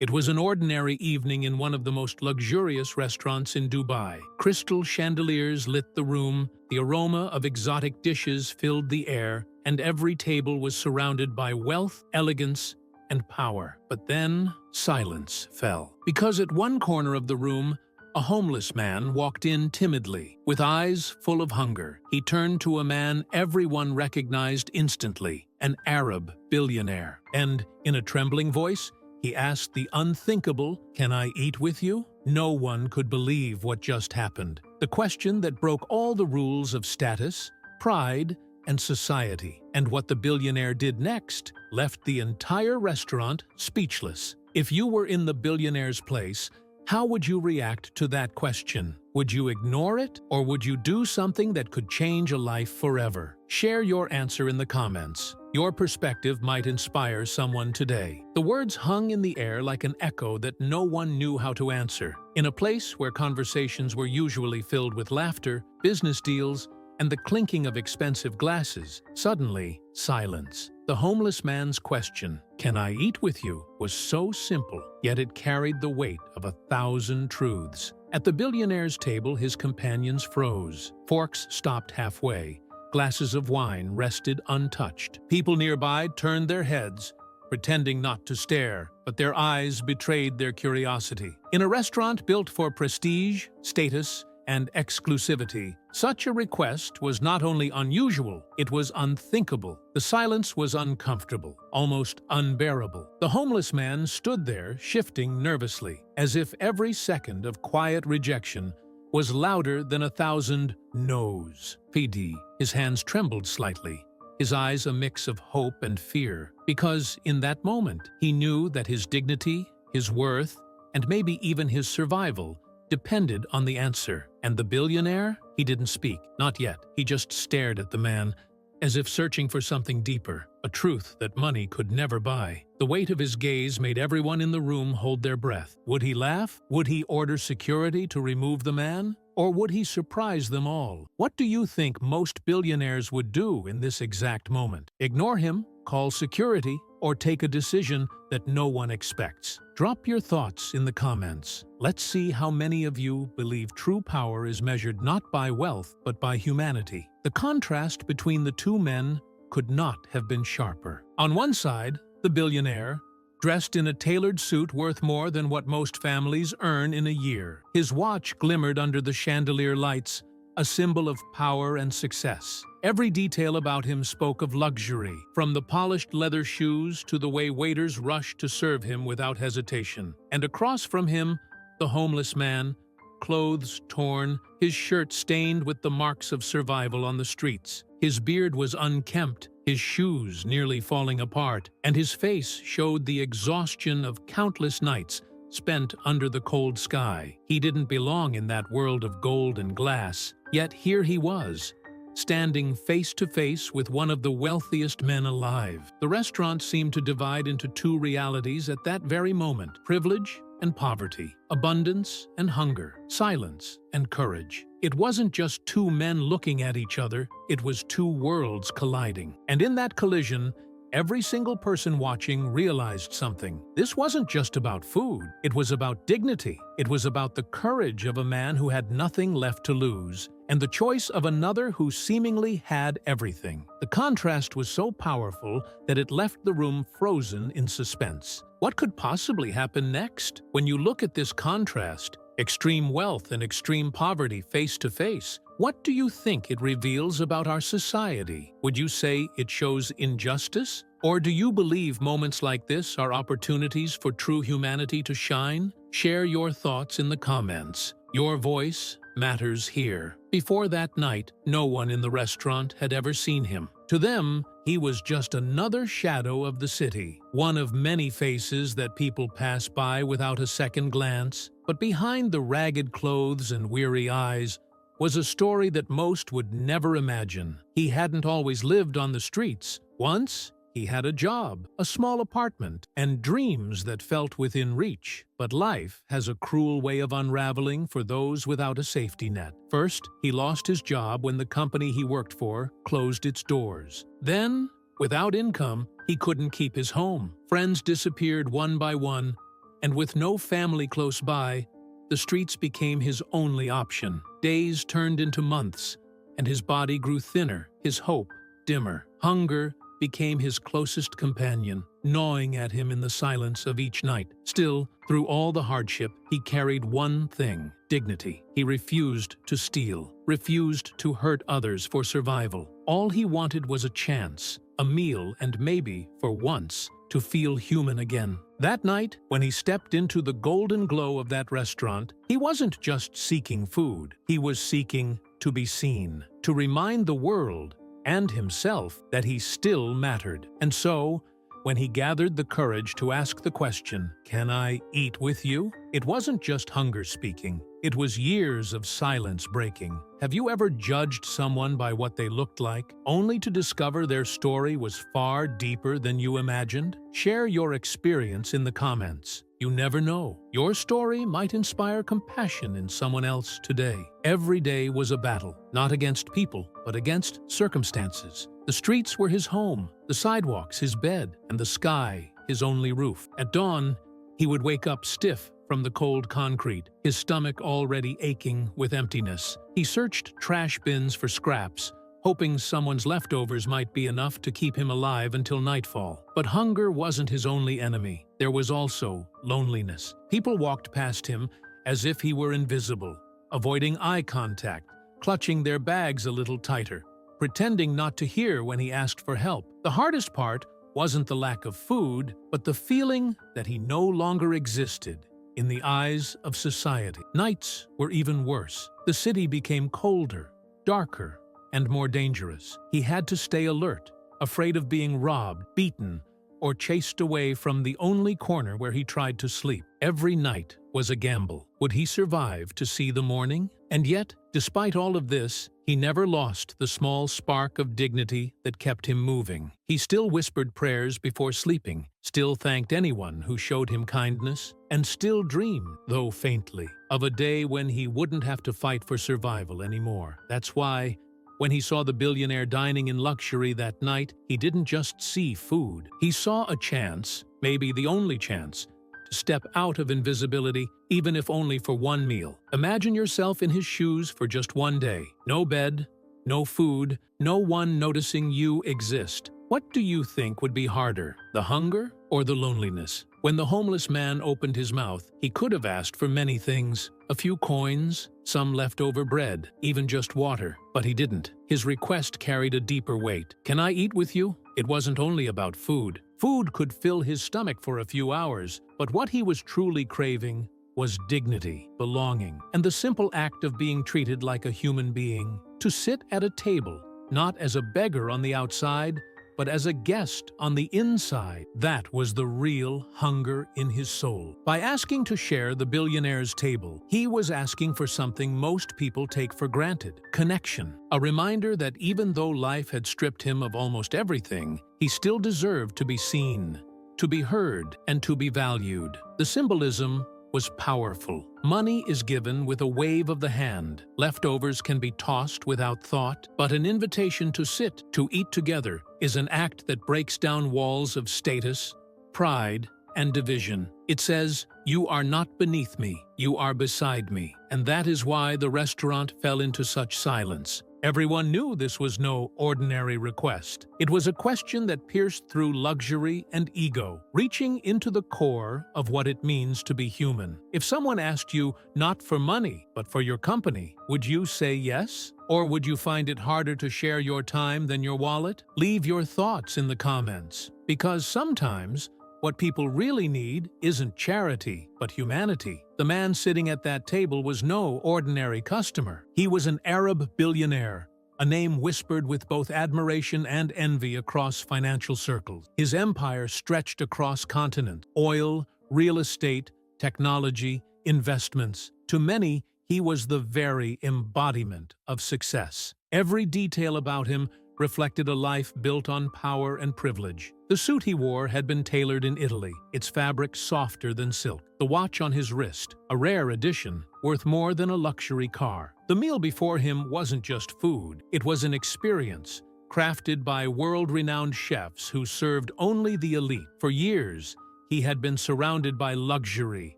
It was an ordinary evening in one of the most luxurious restaurants in Dubai. Crystal chandeliers lit the room, the aroma of exotic dishes filled the air, and every table was surrounded by wealth, elegance, and power. But then, silence fell. Because at one corner of the room, a homeless man walked in timidly. With eyes full of hunger, he turned to a man everyone recognized instantly, an Arab billionaire. And, in a trembling voice, he asked the unthinkable, "Can I eat with you?" No one could believe what just happened. The question that broke all the rules of status, pride, and society. And what the billionaire did next left the entire restaurant speechless. If you were in the billionaire's place, how would you react to that question? Would you ignore it, or would you do something that could change a life forever? Share your answer in the comments. Your perspective might inspire someone today. The words hung in the air like an echo that no one knew how to answer. In a place where conversations were usually filled with laughter, business deals, and the clinking of expensive glasses, suddenly, silence. The homeless man's question, "Can I eat with you?" was so simple, yet it carried the weight of 1,000 truths. At the billionaire's table, his companions froze. Forks stopped halfway. Glasses of wine rested untouched. People nearby turned their heads, pretending not to stare, but their eyes betrayed their curiosity. In a restaurant built for prestige, status, and exclusivity, such a request was not only unusual, it was unthinkable. The silence was uncomfortable, almost unbearable. The homeless man stood there, shifting nervously, as if every second of quiet rejection was louder than 1,000 no's. PD. His hands trembled slightly, his eyes a mix of hope and fear, because in that moment he knew that his dignity, his worth, and maybe even his survival depended on the answer. And the billionaire? He didn't speak, not yet. He just stared at the man, as if searching for something deeper, a truth that money could never buy. The weight of his gaze made everyone in the room hold their breath. Would he laugh? Would he order security to remove the man? Or would he surprise them all? What do you think most billionaires would do in this exact moment? Ignore him, call security, or take a decision that no one expects? Drop your thoughts in the comments. Let's see how many of you believe true power is measured not by wealth but by humanity. The contrast between the two men could not have been sharper. On one side, the billionaire, dressed in a tailored suit worth more than what most families earn in a year. His watch glimmered under the chandelier lights, a symbol of power and success. Every detail about him spoke of luxury, from the polished leather shoes to the way waiters rushed to serve him without hesitation. And across from him, the homeless man, clothes torn, his shirt stained with the marks of survival on the streets. His beard was unkempt, his shoes nearly falling apart, and his face showed the exhaustion of countless nights spent under the cold sky. He didn't belong in that world of gold and glass, yet here he was, standing face to face with one of the wealthiest men alive. The restaurant seemed to divide into two realities at that very moment: privilege and poverty, abundance and hunger, silence and courage. It wasn't just two men looking at each other, it was two worlds colliding. And in that collision, every single person watching realized something. This wasn't just about food, it was about dignity. It was about the courage of a man who had nothing left to lose, and the choice of another who seemingly had everything. The contrast was so powerful that it left the room frozen in suspense. What could possibly happen next? When you look at this contrast, extreme wealth and extreme poverty face to face, what do you think it reveals about our society? Would you say it shows injustice? Or do you believe moments like this are opportunities for true humanity to shine? Share your thoughts in the comments. Your voice matters here. Before that night, no one in the restaurant had ever seen him. To them, he was just another shadow of the city, one of many faces that people pass by without a second glance. But behind the ragged clothes and weary eyes was a story that most would never imagine. He hadn't always lived on the streets. Once, he had a job, a small apartment, and dreams that felt within reach. But life has a cruel way of unraveling for those without a safety net. First, he lost his job when the company he worked for closed its doors. Then, without income, he couldn't keep his home. Friends disappeared one by one, and with no family close by, the streets became his only option. Days turned into months, and his body grew thinner, his hope dimmer. Hunger became his closest companion, gnawing at him in the silence of each night. Still, through all the hardship, he carried one thing: dignity. He refused to steal, refused to hurt others for survival. All he wanted was a chance, a meal, and maybe, for once, to feel human again. That night, when he stepped into the golden glow of that restaurant, he wasn't just seeking food. He was seeking to be seen, to remind the world and himself that he still mattered. And so, when he gathered the courage to ask the question, "Can I eat with you?" it wasn't just hunger speaking. It was years of silence breaking. Have you ever judged someone by what they looked like, only to discover their story was far deeper than you imagined? Share your experience in the comments. You never know. Your story might inspire compassion in someone else today. Every day was a battle, not against people, but against circumstances. The streets were his home, the sidewalks his bed, and the sky his only roof. At dawn, he would wake up stiff from the cold concrete, his stomach already aching with emptiness. He searched trash bins for scraps, hoping someone's leftovers might be enough to keep him alive until nightfall. But hunger wasn't his only enemy. There was also loneliness. People walked past him as if he were invisible, avoiding eye contact, clutching their bags a little tighter, pretending not to hear when he asked for help. The hardest part wasn't the lack of food, but the feeling that he no longer existed in the eyes of society. Nights were even worse. The city became colder, darker, and more dangerous. He had to stay alert, afraid of being robbed, beaten, or chased away from the only corner where he tried to sleep. Every night was a gamble. Would he survive to see the morning? And yet, despite all of this, he never lost the small spark of dignity that kept him moving. He still whispered prayers before sleeping, still thanked anyone who showed him kindness, and still dreamed, though faintly, of a day when he wouldn't have to fight for survival anymore. That's why, when he saw the billionaire dining in luxury that night, he didn't just see food. He saw a chance, maybe the only chance, to step out of invisibility, even if only for one meal. Imagine yourself in his shoes for just one day. No bed, no food, no one noticing you exist. What do you think would be harder, the hunger or the loneliness? When the homeless man opened his mouth, he could have asked for many things: a few coins, some leftover bread, even just water. But he didn't. His request carried a deeper weight. "Can I eat with you?" It wasn't only about food. Food could fill his stomach for a few hours, but what he was truly craving was dignity, belonging, and the simple act of being treated like a human being. To sit at a table, not as a beggar on the outside, but as a guest on the inside. That was the real hunger in his soul. By asking to share the billionaire's table, he was asking for something most people take for granted: connection. A reminder that even though life had stripped him of almost everything, he still deserved to be seen, to be heard, and to be valued. The symbolism was powerful. Money is given with a wave of the hand. Leftovers can be tossed without thought, but an invitation to sit, to eat together, is an act that breaks down walls of status, pride, and division. It says, "You are not beneath me, you are beside me." And that is why the restaurant fell into such silence. Everyone knew this was no ordinary request. It was a question that pierced through luxury and ego, reaching into the core of what it means to be human. If someone asked you not for money, but for your company, would you say yes? Or would you find it harder to share your time than your wallet? Leave your thoughts in the comments, because sometimes what people really need isn't charity, but humanity. The man sitting at that table was no ordinary customer. He was an Arab billionaire, a name whispered with both admiration and envy across financial circles. His empire stretched across continents: oil, real estate, technology, investments. To many, he was the very embodiment of success. Every detail about him reflected a life built on power and privilege. The suit he wore had been tailored in Italy, its fabric softer than silk. The watch on his wrist, a rare edition, worth more than a luxury car. The meal before him wasn't just food, it was an experience, crafted by world-renowned chefs who served only the elite. For years, He had been surrounded by luxury,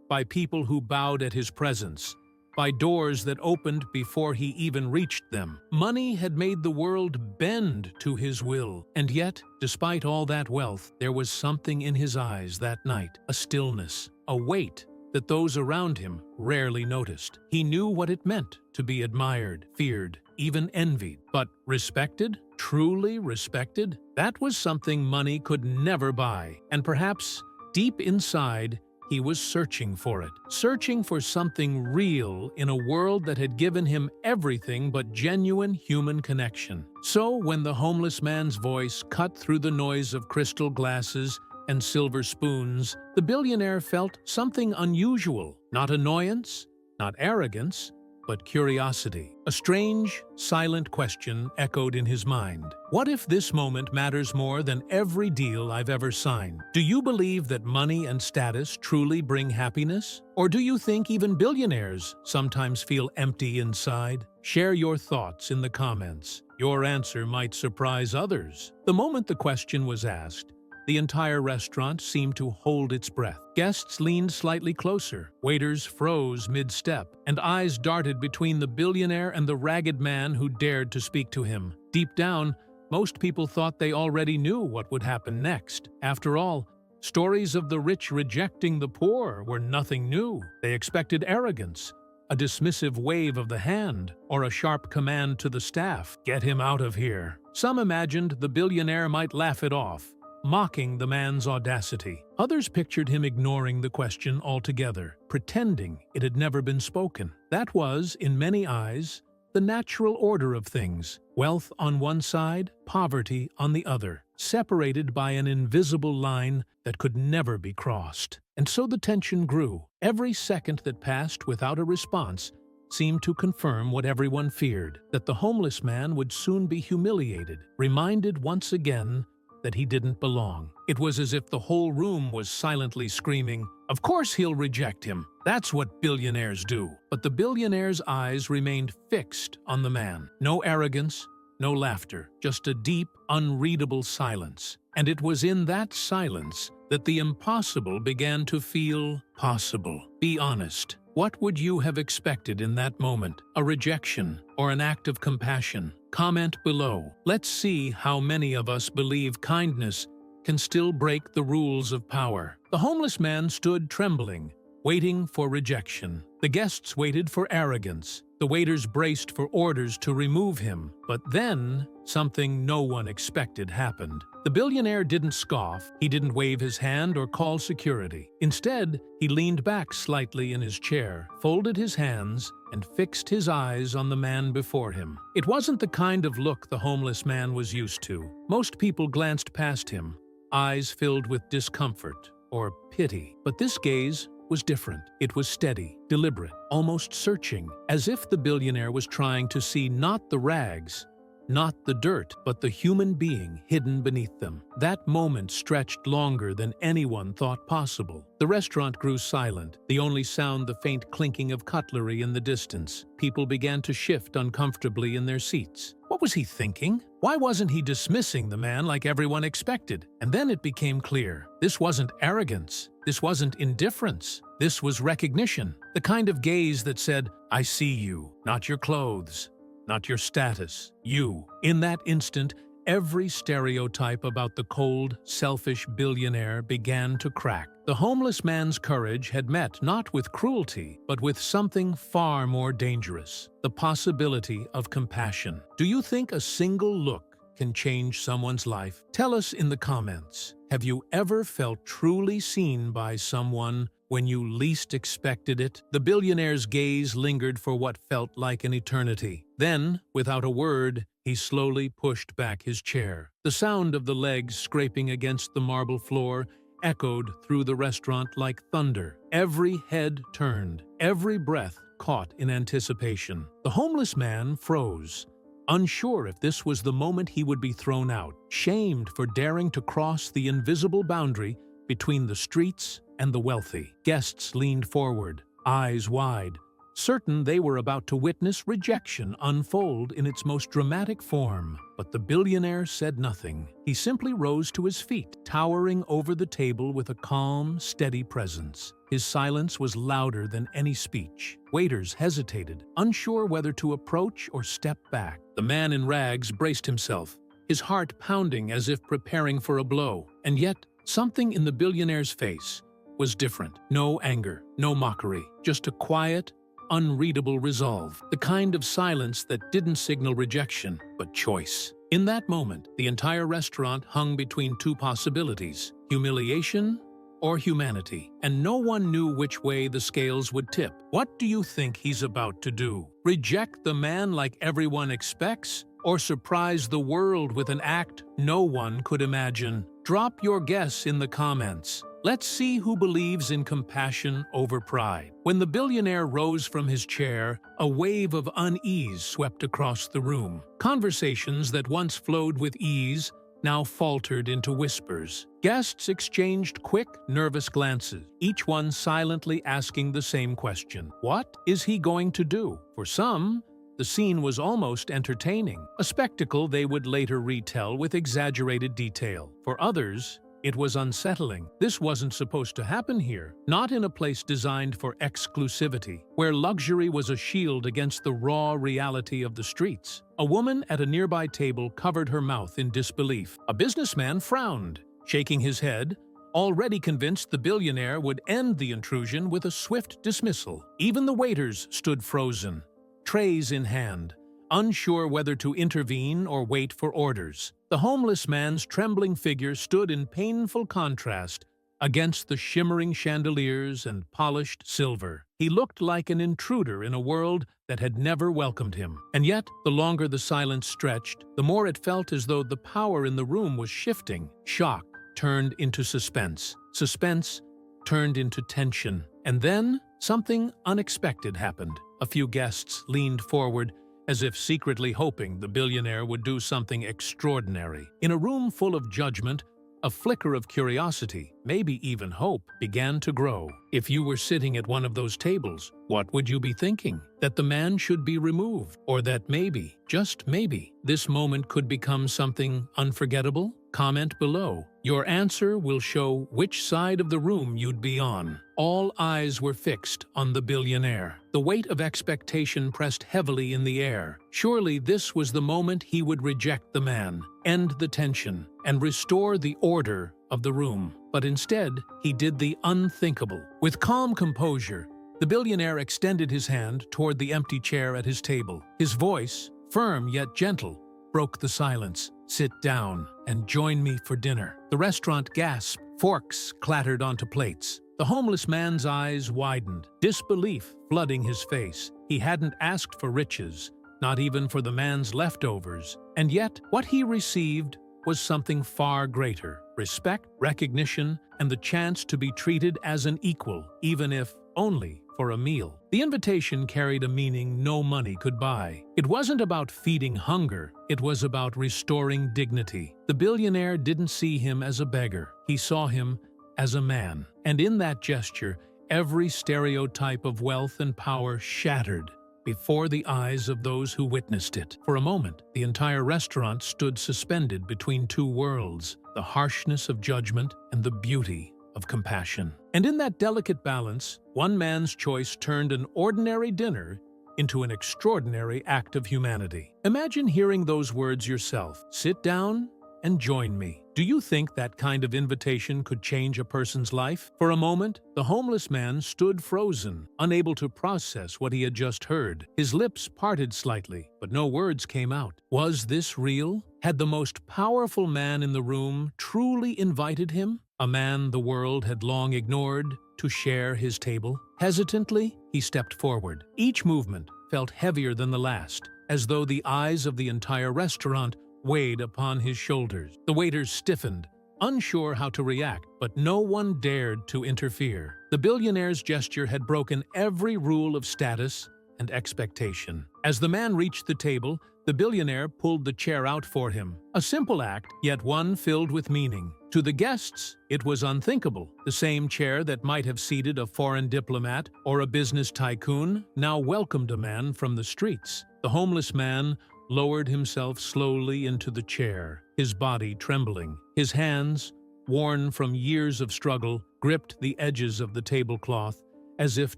by people who bowed at his presence, by doors that opened before he even reached them. Money had made the world bend to his will, and yet, despite all that wealth, there was something in his eyes that night, a stillness, a weight that those around him rarely noticed. He knew what it meant to be admired, feared, even envied, but respected? Truly respected? That was something money could never buy, and perhaps, deep inside, he was searching for it, searching for something real in a world that had given him everything but genuine human connection. So when the homeless man's voice cut through the noise of crystal glasses and silver spoons, the billionaire felt something unusual, not annoyance, not arrogance, but curiosity. A strange, silent question echoed in his mind. What if this moment matters more than every deal I've ever signed? Do you believe that money and status truly bring happiness? Or do you think even billionaires sometimes feel empty inside? Share your thoughts in the comments. Your answer might surprise others. The moment the question was asked, the entire restaurant seemed to hold its breath. Guests leaned slightly closer, waiters froze mid-step, and eyes darted between the billionaire and the ragged man who dared to speak to him. Deep down, most people thought they already knew what would happen next. After all, stories of the rich rejecting the poor were nothing new. They expected arrogance, a dismissive wave of the hand, or a sharp command to the staff, "Get him out of here." Some imagined the billionaire might laugh it off, mocking the man's audacity. Others pictured him ignoring the question altogether, pretending it had never been spoken. That was, in many eyes, the natural order of things. Wealth on one side, poverty on the other, separated by an invisible line that could never be crossed. And so the tension grew. Every second that passed without a response seemed to confirm what everyone feared, that the homeless man would soon be humiliated, reminded once again that he didn't belong. It was as if the whole room was silently screaming, "Of course he'll reject him. That's what billionaires do." But the billionaire's eyes remained fixed on the man. No arrogance, no laughter, just a deep, unreadable silence. And it was in that silence that the impossible began to feel possible. Be honest. What would you have expected in that moment? A rejection or an act of compassion? Comment below. Let's see how many of us believe kindness can still break the rules of power. The homeless man stood trembling, waiting for rejection. The guests waited for arrogance. The waiters braced for orders to remove him. But then, something no one expected happened. The billionaire didn't scoff, he didn't wave his hand or call security. Instead, he leaned back slightly in his chair, folded his hands, and fixed his eyes on the man before him. It wasn't the kind of look the homeless man was used to. Most people glanced past him, eyes filled with discomfort or pity. But this gaze was different. It was steady, deliberate, almost searching, as if the billionaire was trying to see not the rags, not the dirt, but the human being hidden beneath them. That moment stretched longer than anyone thought possible. The restaurant grew silent, the only sound the faint clinking of cutlery in the distance. People began to shift uncomfortably in their seats. What was he thinking? Why wasn't he dismissing the man like everyone expected? And then it became clear. This wasn't arrogance. This wasn't indifference. This was recognition. The kind of gaze that said, "I see you, not your clothes, not your status, you." In that instant, every stereotype about the cold, selfish billionaire began to crack. The homeless man's courage had met not with cruelty, but with something far more dangerous, the possibility of compassion. Do you think a single look can change someone's life? Tell us in the comments. Have you ever felt truly seen by someone when you least expected it? The billionaire's gaze lingered for what felt like an eternity. Then, without a word, he slowly pushed back his chair. The sound of the legs scraping against the marble floor echoed through the restaurant like thunder. Every head turned, every breath caught in anticipation. The homeless man froze, unsure if this was the moment he would be thrown out, shamed for daring to cross the invisible boundary between the streets and the wealthy. Guests leaned forward, eyes wide, certain they were about to witness rejection unfold in its most dramatic form. But the billionaire said nothing. He simply rose to his feet, towering over the table with a calm, steady presence. His silence was louder than any speech. Waiters hesitated, unsure whether to approach or step back. The man in rags braced himself, his heart pounding as if preparing for a blow. And yet, something in the billionaire's face was different. No anger, no mockery, just a quiet, unreadable resolve. The kind of silence that didn't signal rejection, but choice. In that moment, the entire restaurant hung between two possibilities: humiliation or humanity, and no one knew which way the scales would tip. What do you think he's about to do? Reject the man like everyone expects? Or surprise the world with an act no one could imagine? Drop your guess in the comments. Let's see who believes in compassion over pride. When the billionaire rose from his chair, a wave of unease swept across the room. Conversations that once flowed with ease now faltered into whispers. Guests exchanged quick, nervous glances, each one silently asking the same question: what is he going to do? For some, the scene was almost entertaining, a spectacle they would later retell with exaggerated detail. For others, it was unsettling. This wasn't supposed to happen here, not in a place designed for exclusivity, where luxury was a shield against the raw reality of the streets. A woman at a nearby table covered her mouth in disbelief. A businessman frowned, shaking his head, already convinced the billionaire would end the intrusion with a swift dismissal. Even the waiters stood frozen, trays in hand, unsure whether to intervene or wait for orders. The homeless man's trembling figure stood in painful contrast against the shimmering chandeliers and polished silver. He looked like an intruder in a world that had never welcomed him. And yet, the longer the silence stretched, the more it felt as though the power in the room was shifting. Shock turned into suspense. Suspense turned into tension. And then, something unexpected happened. A few guests leaned forward, as if secretly hoping the billionaire would do something extraordinary. In a room full of judgment, a flicker of curiosity, maybe even hope, began to grow. If you were sitting at one of those tables, what would you be thinking? That the man should be removed? Or that maybe, just maybe, this moment could become something unforgettable? Comment below. Your answer will show which side of the room you'd be on. All eyes were fixed on the billionaire. The weight of expectation pressed heavily in the air. Surely this was the moment he would reject the man, end the tension, and restore the order of the room. But instead, he did the unthinkable. With calm composure, the billionaire extended his hand toward the empty chair at his table. His voice, firm yet gentle, broke the silence. Sit down and join me for dinner. The restaurant gasped. Forks clattered onto plates. The homeless man's eyes widened, disbelief flooding his face. He hadn't asked for riches, not even for the man's leftovers. And yet, what he received was something far greater: respect, recognition, and the chance to be treated as an equal, even if only for a meal. The invitation carried a meaning no money could buy. It wasn't about feeding hunger, it was about restoring dignity. The billionaire didn't see him as a beggar, he saw him as a man. And in that gesture, every stereotype of wealth and power shattered before the eyes of those who witnessed it. For a moment, the entire restaurant stood suspended between two worlds, the harshness of judgment and the beauty of compassion. And in that delicate balance, one man's choice turned an ordinary dinner into an extraordinary act of humanity. Imagine hearing those words yourself: sit down and join me. Do you think that kind of invitation could change a person's life? For a moment, the homeless man stood frozen, unable to process what he had just heard. His lips parted slightly, but no words came out. Was this real? Had the most powerful man in the room truly invited him? A man the world had long ignored, to share his table? Hesitantly, he stepped forward. Each movement felt heavier than the last, as though the eyes of the entire restaurant weighed upon his shoulders. The waiters stiffened, unsure how to react, but no one dared to interfere. The billionaire's gesture had broken every rule of status and expectation. As the man reached the table, The billionaire pulled the chair out for him. A simple act, yet one filled with meaning. To the guests, it was unthinkable. The same chair that might have seated a foreign diplomat or a business tycoon now welcomed a man from the streets. The homeless man lowered himself slowly into the chair, his body trembling. His hands, worn from years of struggle, gripped the edges of the tablecloth as if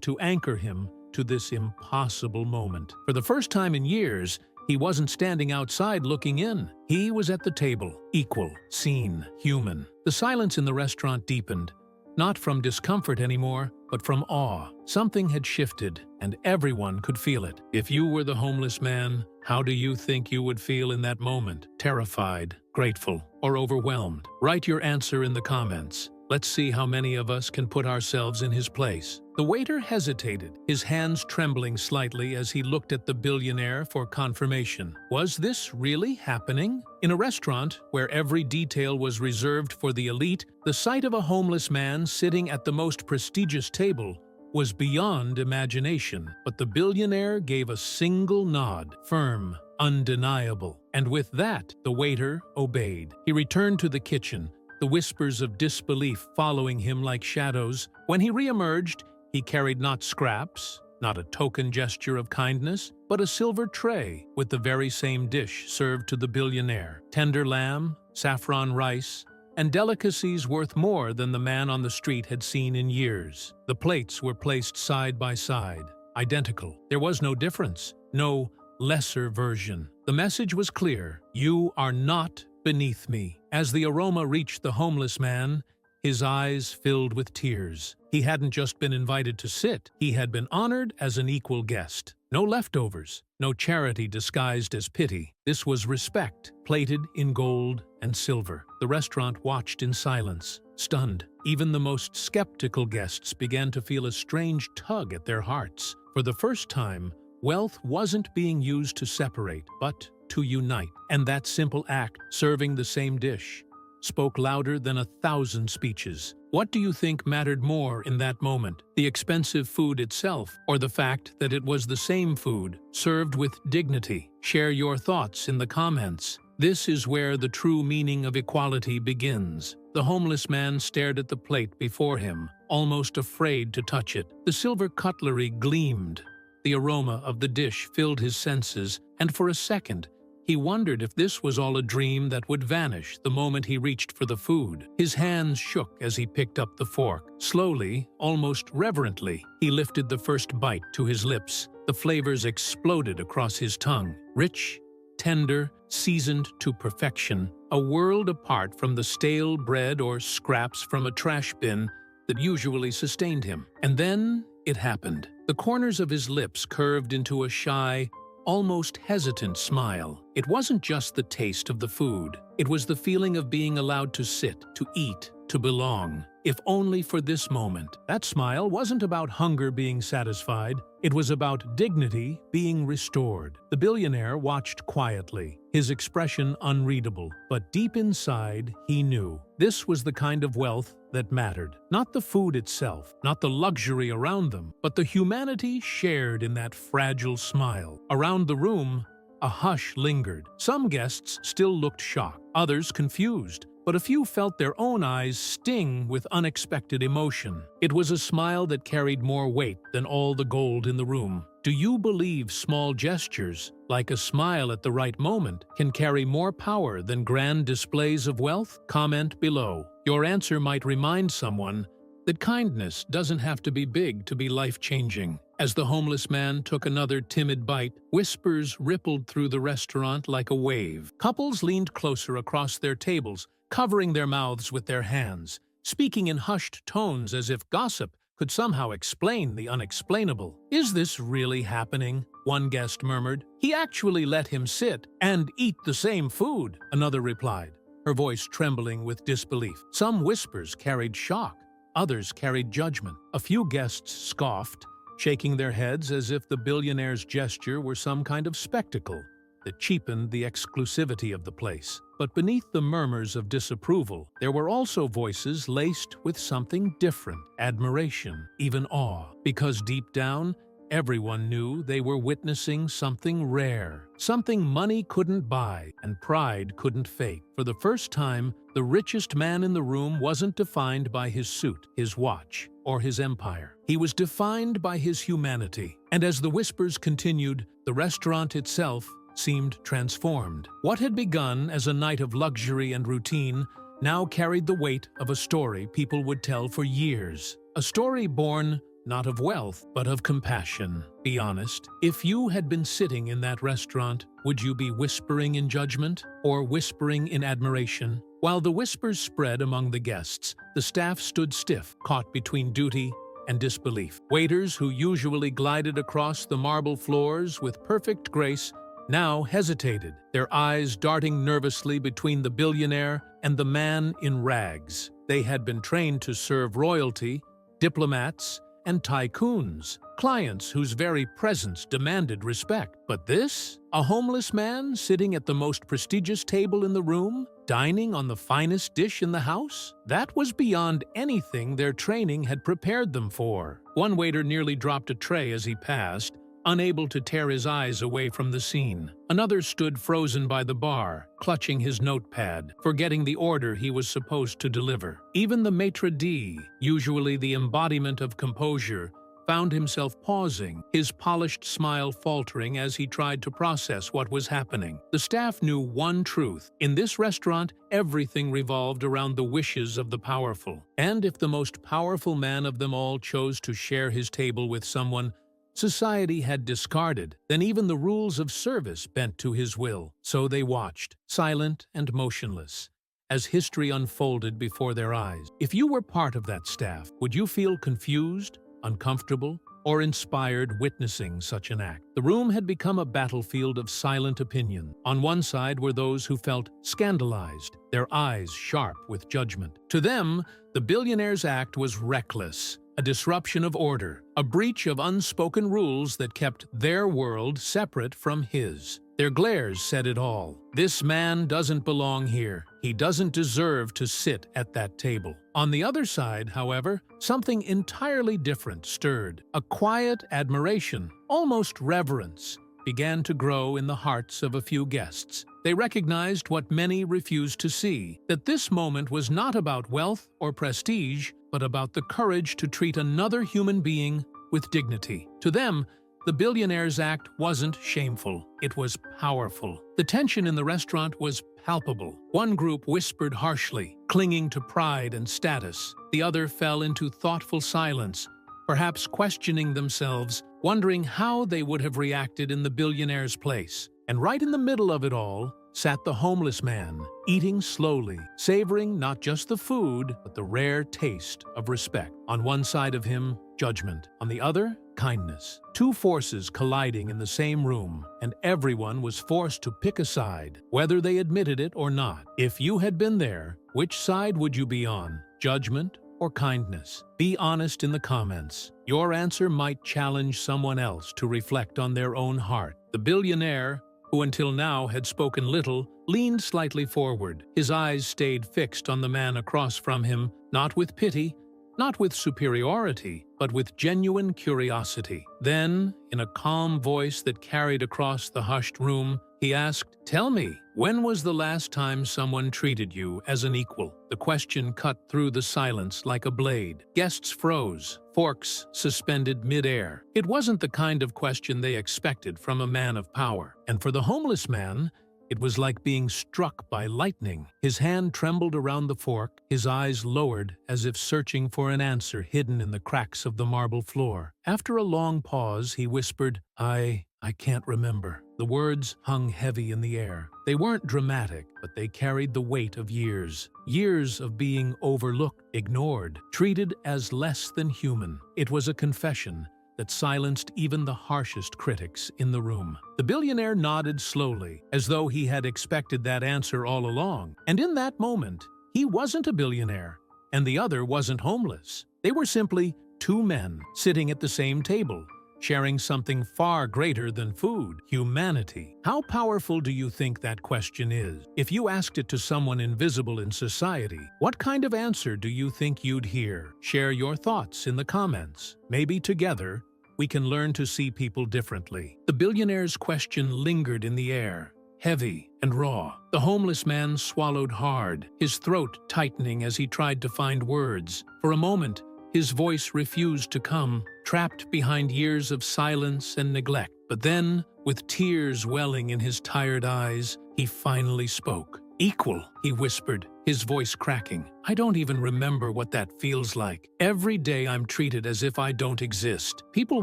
to anchor him to this impossible moment. For the first time in years, he wasn't standing outside looking in. He was at the table, equal, seen, human. The silence in the restaurant deepened, not from discomfort anymore, but from awe. Something had shifted, and everyone could feel it. If you were the homeless man, how do you think you would feel in that moment? Terrified, grateful, or overwhelmed? Write your answer in the comments. Let's see how many of us can put ourselves in his place. The waiter hesitated, his hands trembling slightly as he looked at the billionaire for confirmation. Was this really happening? In a restaurant where every detail was reserved for the elite, the sight of a homeless man sitting at the most prestigious table was beyond imagination. But the billionaire gave a single nod, firm, undeniable. And with that, the waiter obeyed. He returned to the kitchen, the whispers of disbelief following him like shadows. When he re-emerged, he carried not scraps, not a token gesture of kindness, but a silver tray with the very same dish served to the billionaire. Tender lamb, saffron rice, and delicacies worth more than the man on the street had seen in years. The plates were placed side by side, identical. There was no difference, no lesser version. The message was clear: you are not beneath me. As the aroma reached the homeless man, his eyes filled with tears. He hadn't just been invited to sit, he had been honored as an equal guest. No leftovers, no charity disguised as pity. This was respect, plated in gold and silver. The restaurant watched in silence, stunned. Even the most skeptical guests began to feel a strange tug at their hearts. For the first time, wealth wasn't being used to separate, but to unite. And that simple act, serving the same dish, spoke louder than 1,000 speeches. What do you think mattered more in that moment? The expensive food itself, or the fact that it was the same food, served with dignity? Share your thoughts in the comments. This is where the true meaning of equality begins. The homeless man stared at the plate before him, almost afraid to touch it. The silver cutlery gleamed. The aroma of the dish filled his senses, and for a second, he wondered if this was all a dream that would vanish the moment he reached for the food. His hands shook as he picked up the fork. Slowly, almost reverently, he lifted the first bite to his lips. The flavors exploded across his tongue. Rich, tender, seasoned to perfection, a world apart from the stale bread or scraps from a trash bin that usually sustained him. And then it happened. The corners of his lips curved into a shy, almost hesitant smile. It wasn't just the taste of the food. It was the feeling of being allowed to sit, to eat, to belong, if only for this moment. That smile wasn't about hunger being satisfied. It was about dignity being restored. The billionaire watched quietly, his expression unreadable, but deep inside, he knew. This was the kind of wealth that mattered. Not the food itself, not the luxury around them, but the humanity shared in that fragile smile. Around the room, a hush lingered. Some guests still looked shocked, others confused, but a few felt their own eyes sting with unexpected emotion. It was a smile that carried more weight than all the gold in the room. Do you believe small gestures, like a smile at the right moment, can carry more power than grand displays of wealth? Comment below. Your answer might remind someone that kindness doesn't have to be big to be life-changing. As the homeless man took another timid bite, whispers rippled through the restaurant like a wave. Couples leaned closer across their tables, covering their mouths with their hands, speaking in hushed tones as if gossip could somehow explain the unexplainable. "Is this really happening?" one guest murmured. "He actually let him sit and eat the same food," another replied, her voice trembling with disbelief. Some whispers carried shock, others carried judgment. A few guests scoffed, shaking their heads as if the billionaire's gesture were some kind of spectacle that cheapened the exclusivity of the place. But beneath the murmurs of disapproval, there were also voices laced with something different: admiration, even awe. Because deep down, Everyone knew they were witnessing something rare, something money couldn't buy and pride couldn't fake. For the first time, the richest man in the room wasn't defined by his suit, his watch, or his empire. He was defined by his humanity. And as the whispers continued, the restaurant itself seemed transformed. What had begun as a night of luxury and routine now carried the weight of a story people would tell for years. A story born not of wealth, but of compassion. Be honest, if you had been sitting in that restaurant, would you be whispering in judgment or whispering in admiration? While the whispers spread among the guests, the staff stood stiff, caught between duty and disbelief. Waiters who usually glided across the marble floors with perfect grace now hesitated, their eyes darting nervously between the billionaire and the man in rags. They had been trained to serve royalty, diplomats, and tycoons, clients whose very presence demanded respect. But this? A homeless man sitting at the most prestigious table in the room, dining on the finest dish in the house? That was beyond anything their training had prepared them for. One waiter nearly dropped a tray as he passed, unable to tear his eyes away from the scene. Another stood frozen by the bar, clutching his notepad, forgetting the order he was supposed to deliver. Even the maitre d', usually the embodiment of composure, found himself pausing, his polished smile faltering as he tried to process what was happening. The staff knew one truth. In this restaurant, everything revolved around the wishes of the powerful. And if the most powerful man of them all chose to share his table with someone society had discarded, then even the rules of service bent to his will. So they watched, silent and motionless, as history unfolded before their eyes. If you were part of that staff, would you feel confused, uncomfortable, or inspired witnessing such an act? The room had become a battlefield of silent opinion. On one side were those who felt scandalized, their eyes sharp with judgment. To them, the billionaire's act was reckless, a disruption of order, a breach of unspoken rules that kept their world separate from his. Their glares said it all. This man doesn't belong here. He doesn't deserve to sit at that table. On the other side, however, something entirely different stirred. A quiet admiration, almost reverence, began to grow in the hearts of a few guests. They recognized what many refused to see, that this moment was not about wealth or prestige, but about the courage to treat another human being with dignity. To them, the billionaire's act wasn't shameful, it was powerful. The tension in the restaurant was palpable. One group whispered harshly, clinging to pride and status. The other fell into thoughtful silence, perhaps questioning themselves, wondering how they would have reacted in the billionaire's place. And right in the middle of it all sat the homeless man, eating slowly, savoring not just the food, but the rare taste of respect. On one side of him, judgment. On the other, kindness. Two forces colliding in the same room, and everyone was forced to pick a side, whether they admitted it or not. If you had been there, which side would you be on? Judgment or kindness? Be honest in the comments. Your answer might challenge someone else to reflect on their own heart. The billionaire, who until now had spoken little, leaned slightly forward. His eyes stayed fixed on the man across from him, not with pity, not with superiority, but with genuine curiosity. Then, in a calm voice that carried across the hushed room, he asked, "Tell me, when was the last time someone treated you as an equal?" The question cut through the silence like a blade. Guests froze, forks suspended mid-air. It wasn't the kind of question they expected from a man of power. And for the homeless man, it was like being struck by lightning. His hand trembled around the fork, his eyes lowered as if searching for an answer hidden in the cracks of the marble floor. After a long pause, he whispered, I can't remember." The words hung heavy in the air. They weren't dramatic, but they carried the weight of years. Years of being overlooked, ignored, treated as less than human. It was a confession that silenced even the harshest critics in the room. The billionaire nodded slowly, as though he had expected that answer all along. And in that moment, he wasn't a billionaire, and the other wasn't homeless. They were simply two men sitting at the same table, sharing something far greater than food: humanity. How powerful do you think that question is? If you asked it to someone invisible in society, what kind of answer do you think you'd hear? Share your thoughts in the comments. Maybe together, we can learn to see people differently. The billionaire's question lingered in the air, heavy and raw. The homeless man swallowed hard, his throat tightening as he tried to find words. For a moment, his voice refused to come, trapped behind years of silence and neglect. But then, with tears welling in his tired eyes, he finally spoke. "Equal," he whispered, his voice cracking. "I don't even remember what that feels like. Every day I'm treated as if I don't exist. People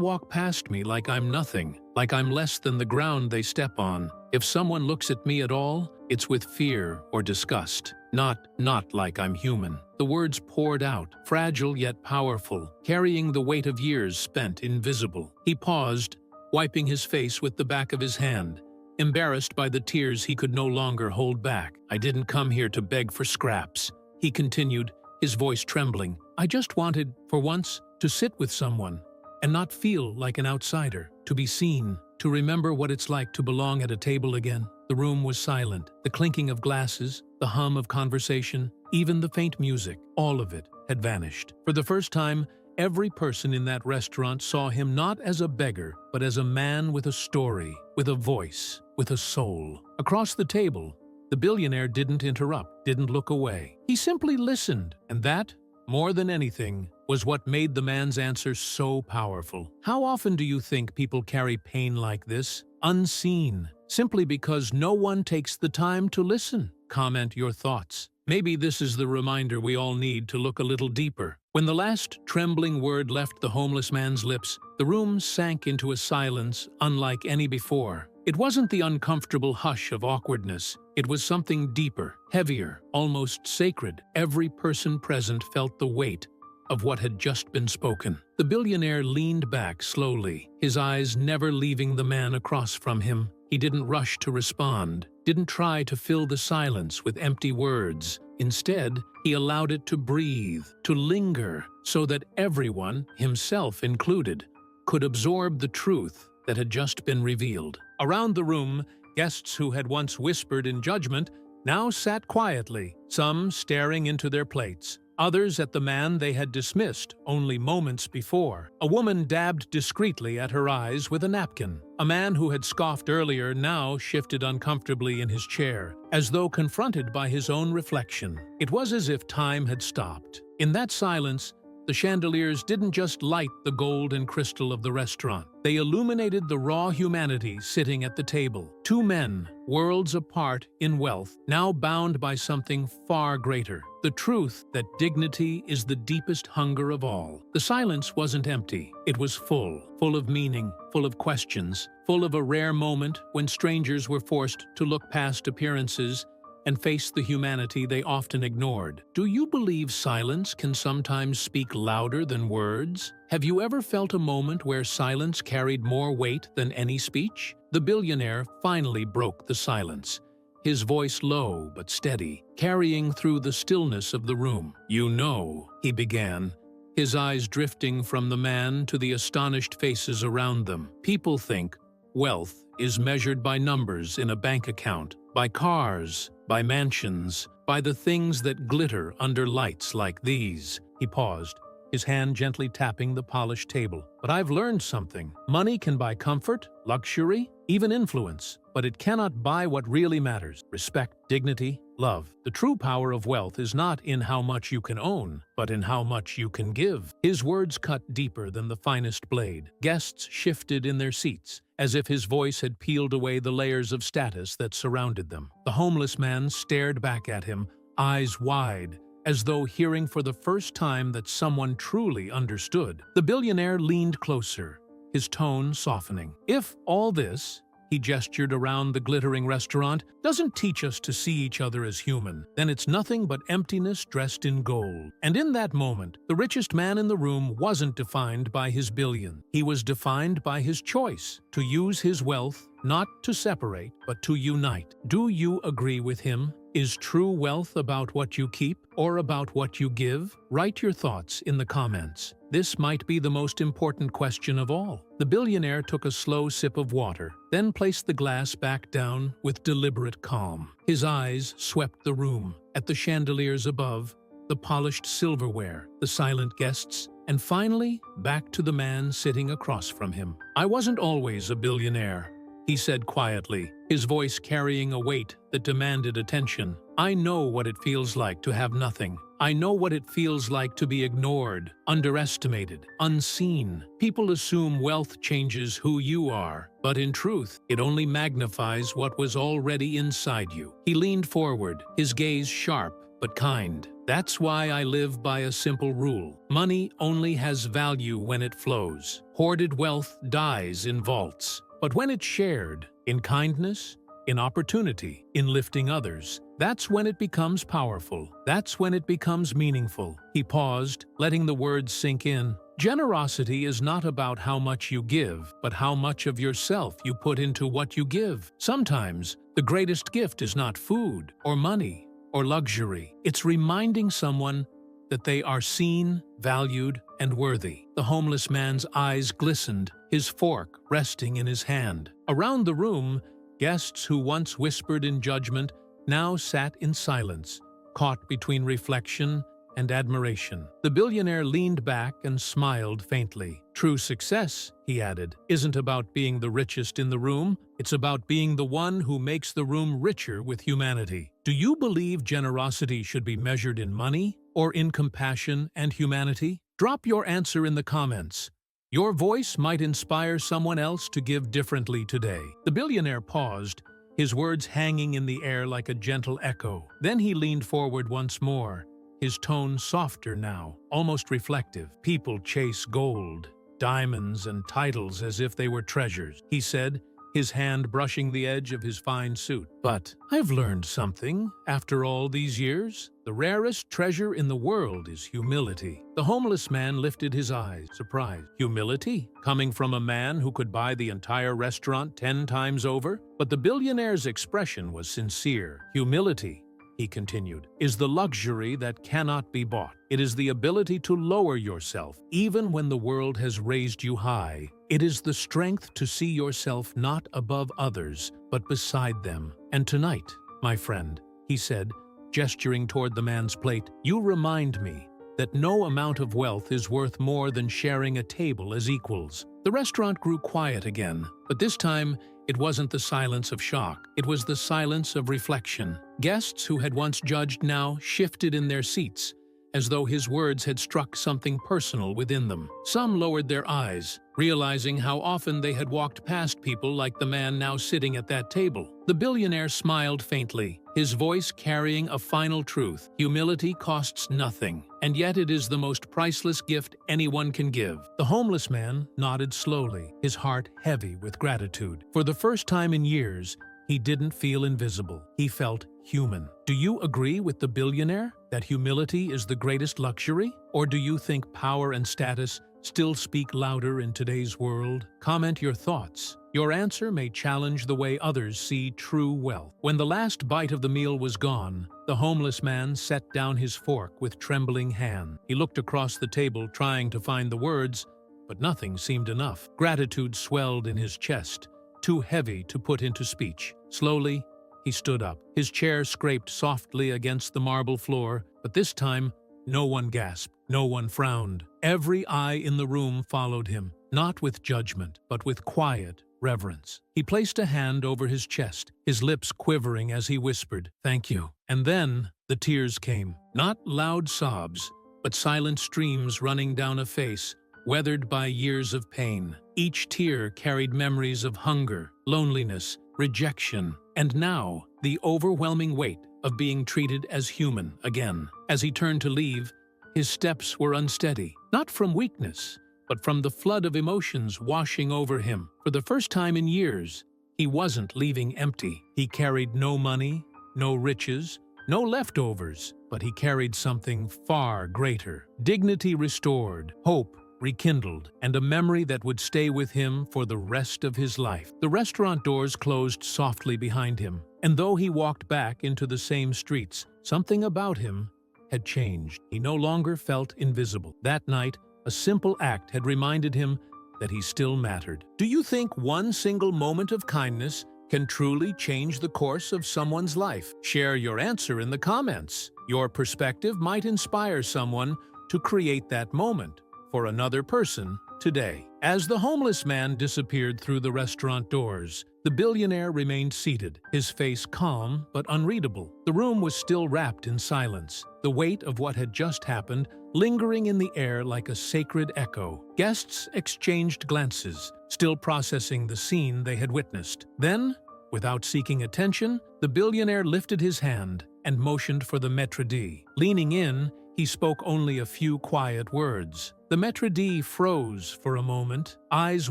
walk past me like I'm nothing, like I'm less than the ground they step on. If someone looks at me at all, it's with fear or disgust. Not like I'm human." The words poured out, fragile yet powerful, carrying the weight of years spent invisible. He paused, wiping his face with the back of his hand, embarrassed by the tears he could no longer hold back. "I didn't come here to beg for scraps," he continued, his voice trembling. "I just wanted, for once, to sit with someone and not feel like an outsider, to be seen, to remember what it's like to belong at a table again." The room was silent, the clinking of glasses, the hum of conversation, even the faint music, all of it had vanished. For the first time, every person in that restaurant saw him not as a beggar, but as a man with a story, with a voice, with a soul. Across the table, the billionaire didn't interrupt, didn't look away. He simply listened, and that, more than anything, was what made the man's answer so powerful. How often do you think people carry pain like this, unseen, simply because no one takes the time to listen? Comment your thoughts. Maybe this is the reminder we all need to look a little deeper. When the last trembling word left the homeless man's lips, the room sank into a silence unlike any before. It wasn't the uncomfortable hush of awkwardness. It was something deeper, heavier, almost sacred. Every person present felt the weight of what had just been spoken. The billionaire leaned back slowly, his eyes never leaving the man across from him. He didn't rush to respond, didn't try to fill the silence with empty words. Instead, he allowed it to breathe, to linger, so that everyone, himself included, could absorb the truth that had just been revealed. Around the room, guests who had once whispered in judgment now sat quietly, some staring into their plates, others at the man they had dismissed only moments before. A woman dabbed discreetly at her eyes with a napkin. A man who had scoffed earlier now shifted uncomfortably in his chair, as though confronted by his own reflection. It was as if time had stopped. In that silence, the chandeliers didn't just light the gold and crystal of the restaurant. They illuminated the raw humanity sitting at the table. Two men, worlds apart in wealth, now bound by something far greater. The truth that dignity is the deepest hunger of all. The silence wasn't empty. It was full of meaning, full of questions, full of a rare moment when strangers were forced to look past appearances and face the humanity they often ignored. Do you believe silence can sometimes speak louder than words? Have you ever felt a moment where silence carried more weight than any speech? The billionaire finally broke the silence, his voice low but steady, carrying through the stillness of the room. "You know," he began, his eyes drifting from the man to the astonished faces around them. "People think wealth is measured by numbers in a bank account, by cars, by mansions, by the things that glitter under lights like these." He paused, his hand gently tapping the polished table. "But I've learned something. Money can buy comfort, luxury, even influence, but it cannot buy what really matters: respect, dignity, love. The true power of wealth is not in how much you can own, but in how much you can give." His words cut deeper than the finest blade. Guests shifted in their seats, as if his voice had peeled away the layers of status that surrounded them. The homeless man stared back at him, eyes wide, as though hearing for the first time that someone truly understood. The billionaire leaned closer, his tone softening. "If all this," he gestured around the glittering restaurant, "doesn't teach us to see each other as human, then it's nothing but emptiness dressed in gold." And in that moment, the richest man in the room wasn't defined by his billion. He was defined by his choice to use his wealth not to separate, but to unite. Do you agree with him? Is true wealth about what you keep or about what you give? Write your thoughts in the comments. This might be the most important question of all. The billionaire took a slow sip of water, then placed the glass back down with deliberate calm. His eyes swept the room, at the chandeliers above, the polished silverware, the silent guests, And finally, back to the man sitting across from him. "I wasn't always a billionaire," he said quietly, his voice carrying a weight that demanded attention. "I know what it feels like to have nothing. I know what it feels like to be ignored, underestimated, unseen. People assume wealth changes who you are, but in truth, it only magnifies what was already inside you." He leaned forward, his gaze sharp but kind. "That's why I live by a simple rule. Money only has value when it flows. Hoarded wealth dies in vaults. But when it's shared, in kindness, in opportunity, in lifting others, that's when it becomes powerful. That's when it becomes meaningful." He paused, letting the words sink in. Generosity is not about how much you give, but how much of yourself you put into what you give. Sometimes, the greatest gift is not food or money or luxury. It's reminding someone that they are seen, valued, and worthy. The homeless man's eyes glistened, his fork resting in his hand. Around the room, guests who once whispered in judgment now sat in silence, caught between reflection and admiration. The billionaire leaned back and smiled faintly. "True success," he added, "isn't about being the richest in the room. It's about being the one who makes the room richer with humanity." Do you believe generosity should be measured in money or in compassion and humanity? Drop your answer in the comments. Your voice might inspire someone else to give differently today. The billionaire paused, his words hanging in the air like a gentle echo. Then he leaned forward once more, his tone softer now, almost reflective. "People chase gold, diamonds, and titles as if they were treasures," he said, his hand brushing the edge of his fine suit. "But I've learned something after all these years. The rarest treasure in the world is humility." The homeless man lifted his eyes, surprised. Humility? Coming from a man who could buy the entire restaurant 10 times over? But the billionaire's expression was sincere. "Humility," he continued, "is the luxury that cannot be bought. It is the ability to lower yourself, even when the world has raised you high. It is the strength to see yourself not above others, but beside them. And tonight, my friend," he said, gesturing toward the man's plate, "you remind me that no amount of wealth is worth more than sharing a table as equals." The restaurant grew quiet again, but this time it wasn't the silence of shock. It was the silence of reflection. Guests who had once judged now shifted in their seats, as though his words had struck something personal within them. Some lowered their eyes, realizing how often they had walked past people like the man now sitting at that table. The billionaire smiled faintly, his voice carrying a final truth. Humility costs nothing, and yet it is the most priceless gift anyone can give. The homeless man nodded slowly, his heart heavy with gratitude. For the first time in years, he didn't feel invisible. He felt human. Do you agree with the billionaire that humility is the greatest luxury? Or do you think power and status still speak louder in today's world? Comment your thoughts. Your answer may challenge the way others see true wealth. When the last bite of the meal was gone, the homeless man set down his fork with trembling hand. He looked across the table trying to find the words, but nothing seemed enough. Gratitude swelled in his chest, too heavy to put into speech. Slowly, he stood up. His chair scraped softly against the marble floor, but this time, no one gasped, no one frowned. Every eye in the room followed him, not with judgment, but with quiet reverence. He placed a hand over his chest, his lips quivering as he whispered, "Thank you." And then the tears came. Not loud sobs, but silent streams running down a face, weathered by years of pain. Each tear carried memories of hunger, loneliness, rejection, and now the overwhelming weight of being treated as human again. As he turned to leave, his steps were unsteady, not from weakness, but from the flood of emotions washing over him. For the first time in years, he wasn't leaving empty. He carried no money, no riches, no leftovers, but he carried something far greater. Dignity restored, hope rekindled, and a memory that would stay with him for the rest of his life. The restaurant doors closed softly behind him, and though he walked back into the same streets, something about him had changed. He no longer felt invisible. That night, a simple act had reminded him that he still mattered. Do you think one single moment of kindness can truly change the course of someone's life? Share your answer in the comments. Your perspective might inspire someone to create that moment for another person today. As the homeless man disappeared through the restaurant doors, the billionaire remained seated, his face calm but unreadable. The room was still wrapped in silence, the weight of what had just happened lingering in the air like a sacred echo. Guests exchanged glances, still processing the scene they had witnessed. Then, without seeking attention, the billionaire lifted his hand and motioned for the maître d'. Leaning in, he spoke only a few quiet words. The maître d' froze for a moment, eyes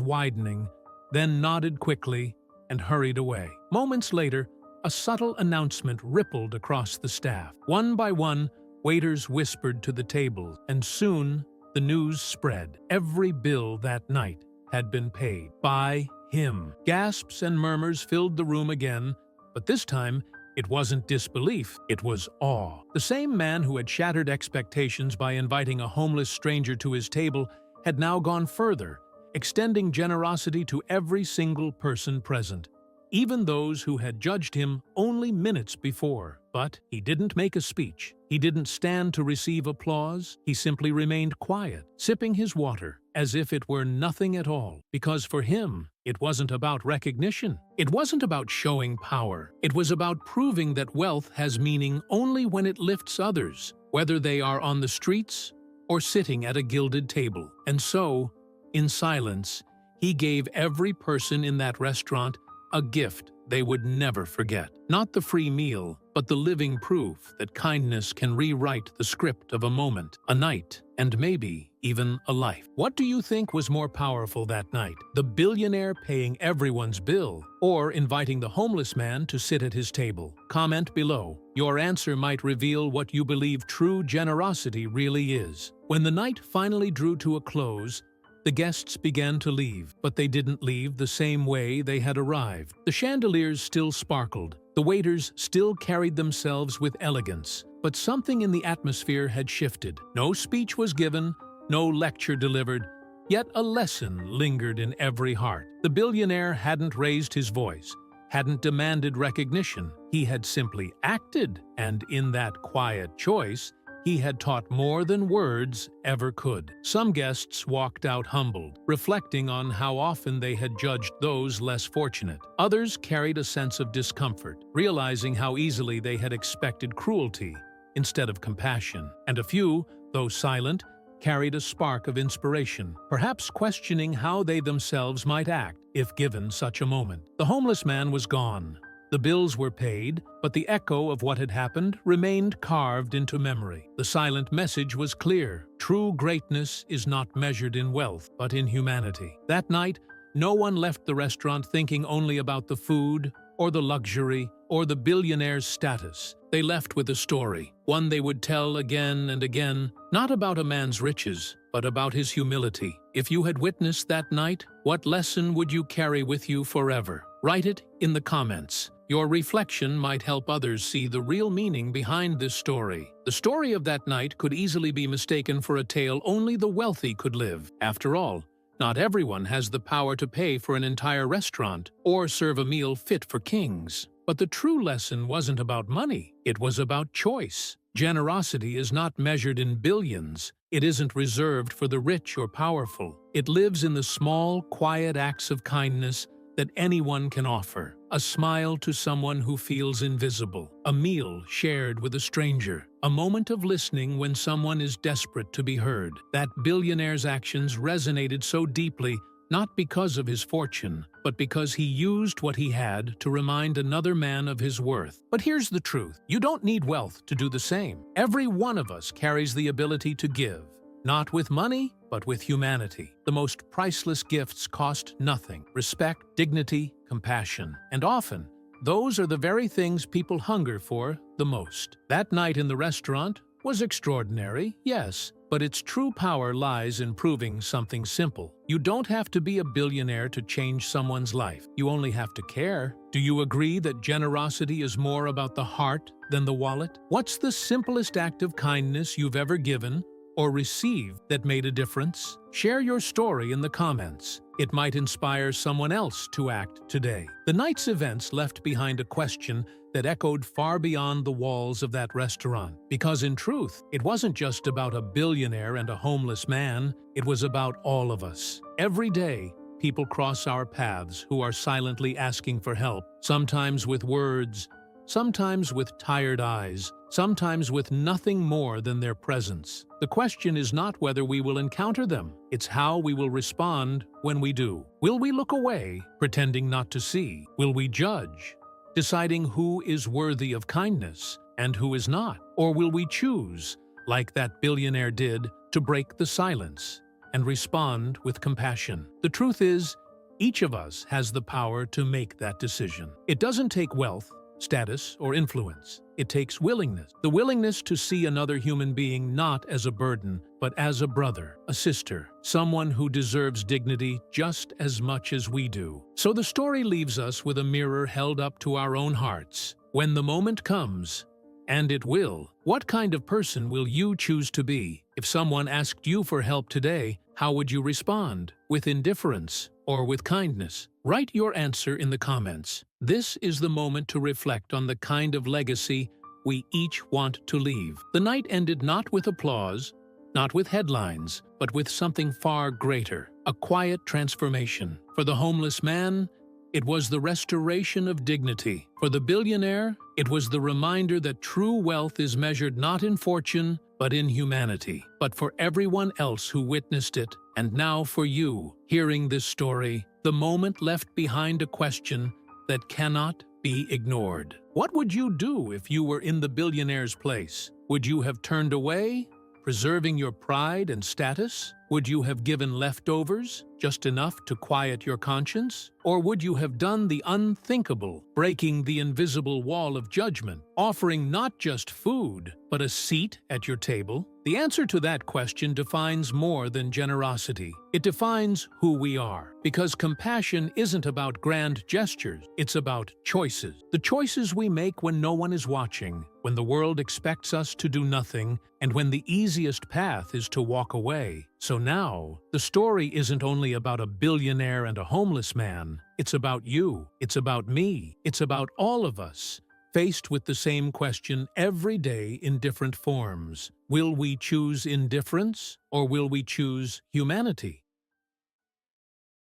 widening, then nodded quickly and hurried away. Moments later, a subtle announcement rippled across the staff. One by one, waiters whispered to the table, and soon the news spread. Every bill that night had been paid by him. Gasps and murmurs filled the room again, but this time it wasn't disbelief, it was awe. The same man who had shattered expectations by inviting a homeless stranger to his table had now gone further, extending generosity to every single person present, even those who had judged him only minutes before. But he didn't make a speech. He didn't stand to receive applause. He simply remained quiet, sipping his water, as if it were nothing at all. Because for him, it wasn't about recognition. It wasn't about showing power. It was about proving that wealth has meaning only when it lifts others, whether they are on the streets or sitting at a gilded table. And so, in silence, he gave every person in that restaurant a gift they would never forget. Not the free meal, but the living proof that kindness can rewrite the script of a moment, a night, and maybe even a life. What do you think was more powerful that night? The billionaire paying everyone's bill, or inviting the homeless man to sit at his table? Comment below. Your answer might reveal what you believe true generosity really is. When the night finally drew to a close, the guests began to leave, but they didn't leave the same way they had arrived. The chandeliers still sparkled, the waiters still carried themselves with elegance, but something in the atmosphere had shifted. No speech was given, no lecture delivered, yet a lesson lingered in every heart. The billionaire hadn't raised his voice, hadn't demanded recognition. He had simply acted, and in that quiet choice, he had taught more than words ever could. Some guests walked out humbled, reflecting on how often they had judged those less fortunate. Others carried a sense of discomfort, realizing how easily they had expected cruelty instead of compassion. And a few, though silent, carried a spark of inspiration, perhaps questioning how they themselves might act if given such a moment. The homeless man was gone. The bills were paid, but the echo of what had happened remained carved into memory. The silent message was clear. True greatness is not measured in wealth, but in humanity. That night, no one left the restaurant thinking only about the food, or the luxury, or the billionaire's status. They left with a story, one they would tell again and again, not about a man's riches, but about his humility. If you had witnessed that night, what lesson would you carry with you forever? Write it in the comments. Your reflection might help others see the real meaning behind this story. The story of that night could easily be mistaken for a tale only the wealthy could live. After all, not everyone has the power to pay for an entire restaurant or serve a meal fit for kings. But the true lesson wasn't about money. It was about choice. Generosity is not measured in billions. It isn't reserved for the rich or powerful. It lives in the small, quiet acts of kindness that anyone can offer. A smile to someone who feels invisible, a meal shared with a stranger, a moment of listening when someone is desperate to be heard. That billionaire's actions resonated so deeply, not because of his fortune, but because he used what he had to remind another man of his worth. But here's the truth. You don't need wealth to do the same. Every one of us carries the ability to give. Not with money, but with humanity. The most priceless gifts cost nothing. Respect, dignity, compassion. And often, those are the very things people hunger for the most. That night in the restaurant was extraordinary, yes, but its true power lies in proving something simple. You don't have to be a billionaire to change someone's life. You only have to care. Do you agree that generosity is more about the heart than the wallet? What's the simplest act of kindness you've ever given or received that made a difference? Share your story in the comments. It might inspire someone else to act today. The night's events left behind a question that echoed far beyond the walls of that restaurant. Because in truth, it wasn't just about a billionaire and a homeless man, it was about all of us. Every day, people cross our paths who are silently asking for help, sometimes with words, sometimes with tired eyes, sometimes with nothing more than their presence. The question is not whether we will encounter them, it's how we will respond when we do. Will we look away, pretending not to see? Will we judge, deciding who is worthy of kindness and who is not? Or will we choose, like that billionaire did, to break the silence and respond with compassion? The truth is, each of us has the power to make that decision. It doesn't take wealth, status, or influence. It takes willingness. The willingness to see another human being not as a burden, but as a brother, a sister, someone who deserves dignity just as much as we do. So the story leaves us with a mirror held up to our own hearts. When the moment comes, and it will, what kind of person will you choose to be? If someone asked you for help today, how would you respond? With indifference or with kindness? Write your answer in the comments. This is the moment to reflect on the kind of legacy we each want to leave. The night ended not with applause, not with headlines, but with something far greater, a quiet transformation. For the homeless man, it was the restoration of dignity. For the billionaire, it was the reminder that true wealth is measured not in fortune, but in humanity. But for everyone else who witnessed it, and now for you, hearing this story, the moment left behind a question that cannot be ignored. What would you do if you were in the billionaire's place? Would you have turned away, preserving your pride and status? Would you have given leftovers, just enough to quiet your conscience? Or would you have done the unthinkable, breaking the invisible wall of judgment, offering not just food, but a seat at your table? The answer to that question defines more than generosity. It defines who we are. Because compassion isn't about grand gestures, it's about choices. The choices we make when no one is watching, when the world expects us to do nothing, and when the easiest path is to walk away. So now, the story isn't only about a billionaire and a homeless man. It's about you. It's about me. It's about all of us, faced with the same question every day in different forms. Will we choose indifference, or will we choose humanity?